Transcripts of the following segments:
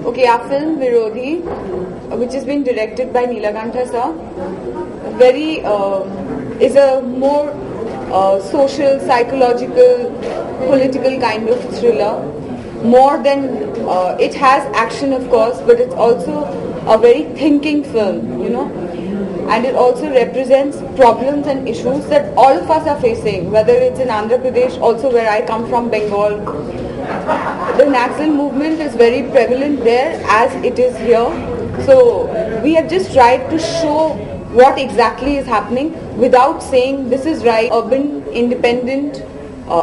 Okay, our film Virodhi, which has been directed by Neelakantha sir, is a more social, psychological, political kind of thriller. More than it has action, of course, but it's also a very thinking film, and it also represents problems and issues that all of us are facing, whether it's in Andhra Pradesh, also where I come from, Bengal. The Naxal movement is very prevalent there as it is here. So we have just tried to show what exactly is happening without saying this is right. Urban, independent,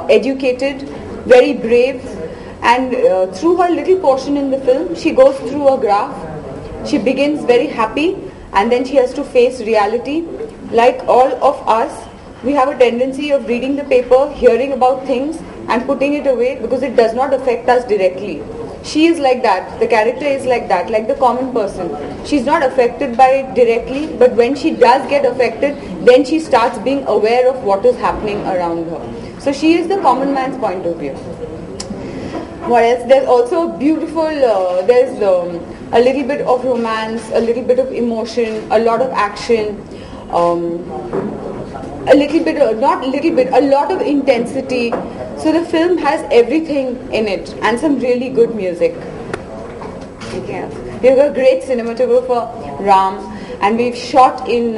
educated, very brave, and through her little portion in the film, she goes through a graph. She begins very happy and then she has to face reality. Like all of us, we have a tendency of reading the paper, hearing about things and putting it away because it does not affect us directly. She is like that, the character is like that, like the common person. She's not affected by it directly, but when she does get affected, then she starts being aware of what is happening around her. So she is the common man's point of view. What else? There's also beautiful, there's a little bit of romance, a little bit of emotion, a lot of action, a lot of intensity. So the film has everything in it and some really good music. Yeah. We've got a great cinematographer, Ram, and we've shot in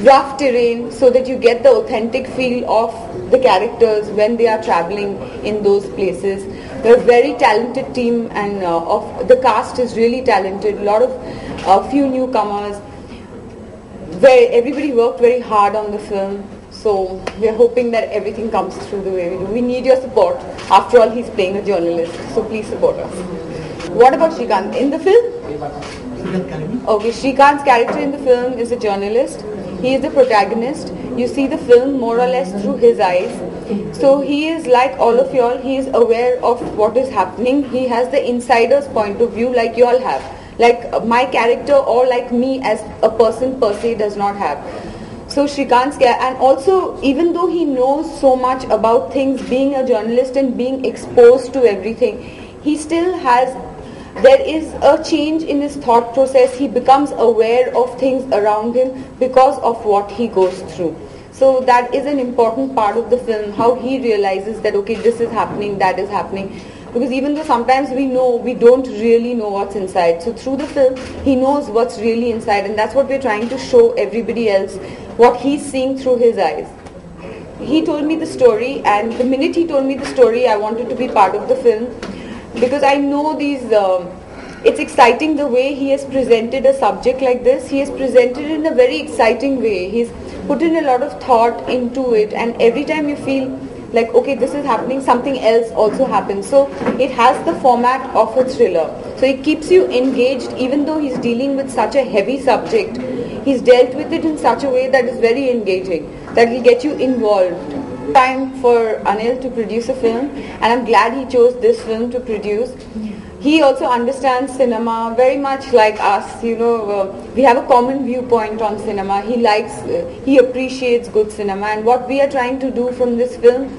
rough terrain so that you get the authentic feel of the characters when they are traveling in those places. They're a very talented team, and of the cast is really talented. A lot of few newcomers. Everybody worked very hard on the film. So we're hoping that everything comes through the way we do. We need your support. After all, he's playing a journalist, so please support us. What about Shrikant in the film? Okay, Shrikant's character in the film is a journalist. He is the protagonist. You see the film more or less through his eyes. So he is like all of y'all. He is aware of what is happening. He has the insider's point of view like y'all have. Like my character or like me as a person per se does not have. So Shrikant's and also even though he knows so much about things, being a journalist and being exposed to everything, he still has, there is a change in his thought process. He becomes aware of things around him because of what he goes through. So that is an important part of the film, how he realizes that okay, this is happening, that is happening. Because even though sometimes we know, we don't really know what's inside. So through the film, he knows what's really inside, and that's what we're trying to show everybody else, what he's seeing through his eyes. He told me the story, and the minute he told me the story, I wanted to be part of the film. Because I know it's exciting the way he has presented a subject like this. He has presented it in a very exciting way. He's put in a lot of thought into it, and every time you feel like, okay, this is happening, something else also happens. So it has the format of a thriller. So it keeps you engaged even though he's dealing with such a heavy subject. He's dealt with it in such a way that is very engaging, that will get you involved. Time for Anil to produce a film, and I'm glad he chose this film to produce. He also understands cinema very much like us, we have a common viewpoint on cinema. He appreciates good cinema, and what we are trying to do from this film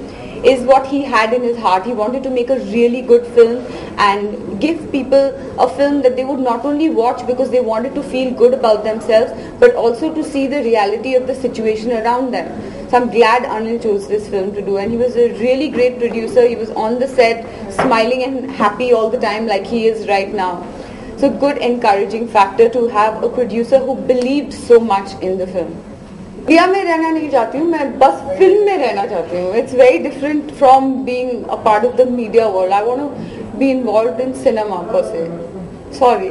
is what he had in his heart. He wanted to make a really good film and give people a film that they would not only watch because they wanted to feel good about themselves, but also to see the reality of the situation around them. So I'm glad Anil chose this film to do, and he was a really great producer. He was on the set smiling and happy all the time like he is right now. So good encouraging factor to have a producer who believed so much in the film. Media में रहना नहीं चाहती हूँ, मैं बस film में रहना चाहती हूँ. It's very different from being a part of the media world. I want to be involved in cinema per se. Sorry.